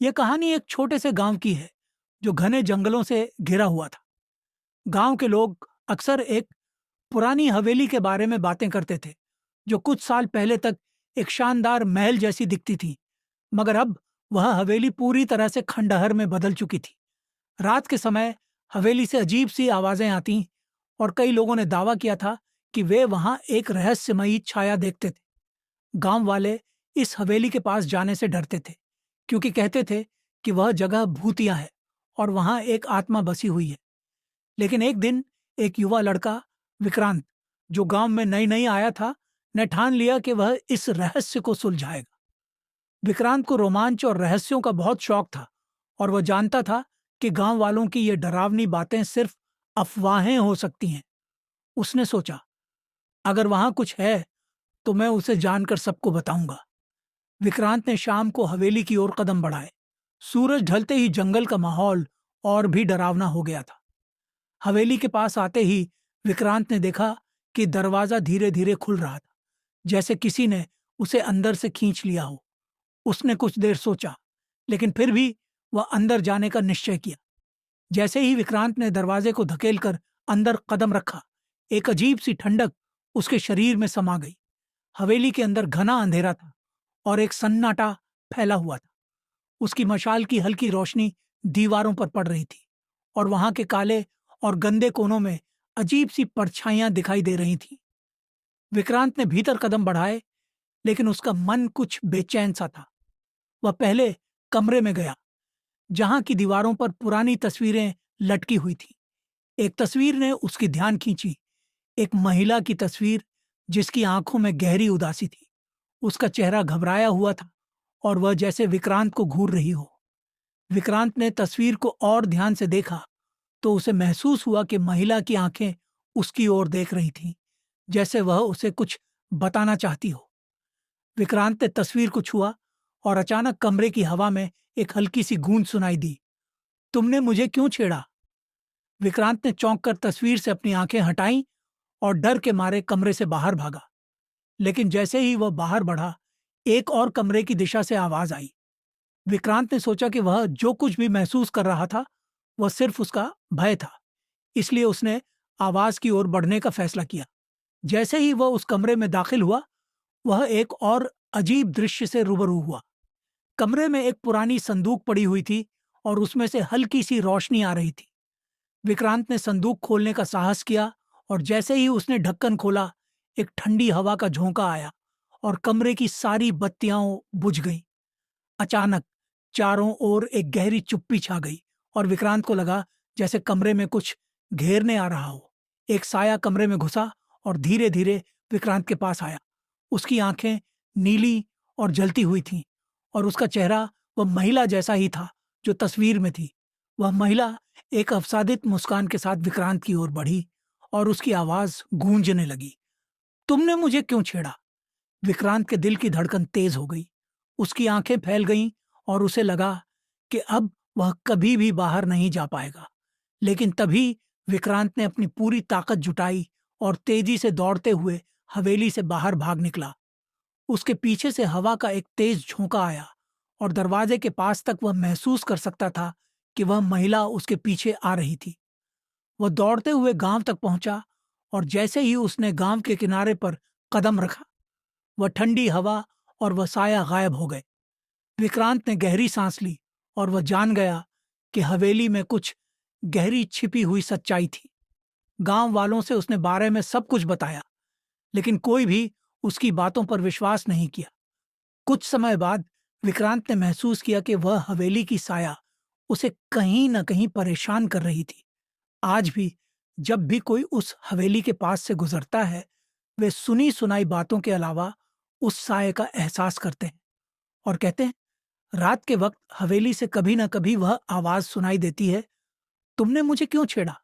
यह कहानी एक छोटे से गांव की है जो घने जंगलों से घिरा हुआ था। गांव के लोग अक्सर एक पुरानी हवेली के बारे में बातें करते थे जो कुछ साल पहले तक एक शानदार महल जैसी दिखती थी, मगर अब वह हवेली पूरी तरह से खंडहर में बदल चुकी थी। रात के समय हवेली से अजीब सी आवाजें आती और कई लोगों ने दावा किया था कि वे वहां एक रहस्यमयी छाया देखते थे। गांव वाले इस हवेली के पास जाने से डरते थे, क्योंकि कहते थे कि वह जगह भूतिया है और वहां एक आत्मा बसी हुई है। लेकिन एक दिन एक युवा लड़का, विक्रांत, जो गांव में नई नई आया था, ने ठान लिया कि वह इस रहस्य को सुलझाएगा। विक्रांत को रोमांच और रहस्यों का बहुत शौक था और वह जानता था कि गांव वालों की ये डरावनी बातें सिर्फ अफवाहें हो सकती हैं। उसने सोचा, अगर वहां कुछ है तो मैं उसे जानकर सबको बताऊंगा। विक्रांत ने शाम को हवेली की ओर कदम बढ़ाए। सूरज ढलते ही जंगल का माहौल और भी डरावना हो गया था। हवेली के पास आते ही विक्रांत ने देखा कि दरवाजा धीरे धीरे खुल रहा था, जैसे किसी ने उसे अंदर से खींच लिया हो। उसने कुछ देर सोचा, लेकिन फिर भी वह अंदर जाने का निश्चय किया। जैसे ही विक्रांत ने दरवाजे को धकेलकर अंदर कदम रखा, एक अजीब सी ठंडक उसके शरीर में समा गई। हवेली के अंदर घना अंधेरा था और एक सन्नाटा फैला हुआ था। उसकी मशाल की हल्की रोशनी दीवारों पर पड़ रही थी और वहां के काले और गंदे कोनों में अजीब सी परछाइयां दिखाई दे रही थीं। विक्रांत ने भीतर कदम बढ़ाए, लेकिन उसका मन कुछ बेचैन सा था। वह पहले कमरे में गया, जहां की दीवारों पर पुरानी तस्वीरें लटकी हुई थी। एक तस्वीर ने उसकी ध्यान खींची, एक महिला की तस्वीर जिसकी आंखों में गहरी उदासी थी। उसका चेहरा घबराया हुआ था और वह जैसे विक्रांत को घूर रही हो। विक्रांत ने तस्वीर को और ध्यान से देखा तो उसे महसूस हुआ कि महिला की आंखें उसकी ओर देख रही थीं, जैसे वह उसे कुछ बताना चाहती हो। विक्रांत ने तस्वीर को छुआ और अचानक कमरे की हवा में एक हल्की सी गूंज सुनाई दी, तुमने मुझे क्यों छेड़ा? विक्रांत ने चौंक कर तस्वीर से अपनी आंखें हटाईं और डर के मारे कमरे से बाहर भागा। लेकिन जैसे ही वह बाहर बढ़ा, एक और कमरे की दिशा से आवाज आई। विक्रांत ने सोचा कि वह जो कुछ भी महसूस कर रहा था वह सिर्फ उसका भय था, इसलिए उसने आवाज की ओर बढ़ने का फैसला किया। जैसे ही वह उस कमरे में दाखिल हुआ, वह एक और अजीब दृश्य से रूबरू हुआ। कमरे में एक पुरानी संदूक पड़ी हुई थी और उसमें से हल्की सी रोशनी आ रही थी। विक्रांत ने संदूक खोलने का साहस किया और जैसे ही उसने ढक्कन खोला, एक ठंडी हवा का झोंका आया और कमरे की सारी बत्तियां बुझ गईं। अचानक चारों ओर एक गहरी चुप्पी छा गई और विक्रांत को लगा जैसे कमरे में कुछ घेरने आ रहा हो। एक साया कमरे में घुसा और धीरे धीरे विक्रांत के पास आया। उसकी आंखें नीली और जलती हुई थीं और उसका चेहरा वह महिला जैसा ही था जो तस्वीर में थी। वह महिला एक अवसादित मुस्कान के साथ विक्रांत की ओर बढ़ी और उसकी आवाज गूंजने लगी, तुमने मुझे क्यों छेड़ा? विक्रांत के दिल की धड़कन तेज हो गई। उसकी आंखें फैल गईं और उसे लगा कि अब वह कभी भी बाहर नहीं जा पाएगा। लेकिन तभी विक्रांत ने अपनी पूरी ताकत जुटाई और तेजी से दौड़ते हुए हवेली से बाहर भाग निकला। उसके पीछे से हवा का एक तेज झोंका आया और दरवाजे के पास तक वह महसूस कर सकता था कि वह महिला उसके पीछे आ रही थी। वह दौड़ते हुए गांव तक पहुंचा और जैसे ही उसने गांव के किनारे पर कदम रखा, वह ठंडी हवा और वह साया गायब हो गए। विक्रांत ने गहरी सांस ली और वह जान गया कि हवेली में कुछ गहरी छिपी हुई सच्चाई थी। गांव वालों से उसने बारे में सब कुछ बताया, लेकिन कोई भी उसकी बातों पर विश्वास नहीं किया। कुछ समय बाद विक्रांत ने महसूस किया कि वह हवेली की साया उसे कहीं न कहीं परेशान कर रही थी। आज भी जब भी कोई उस हवेली के पास से गुजरता है, वे सुनी सुनाई बातों के अलावा उस साये का एहसास करते हैं और कहते हैं, रात के वक्त हवेली से कभी ना कभी वह आवाज सुनाई देती है, तुमने मुझे क्यों छेड़ा?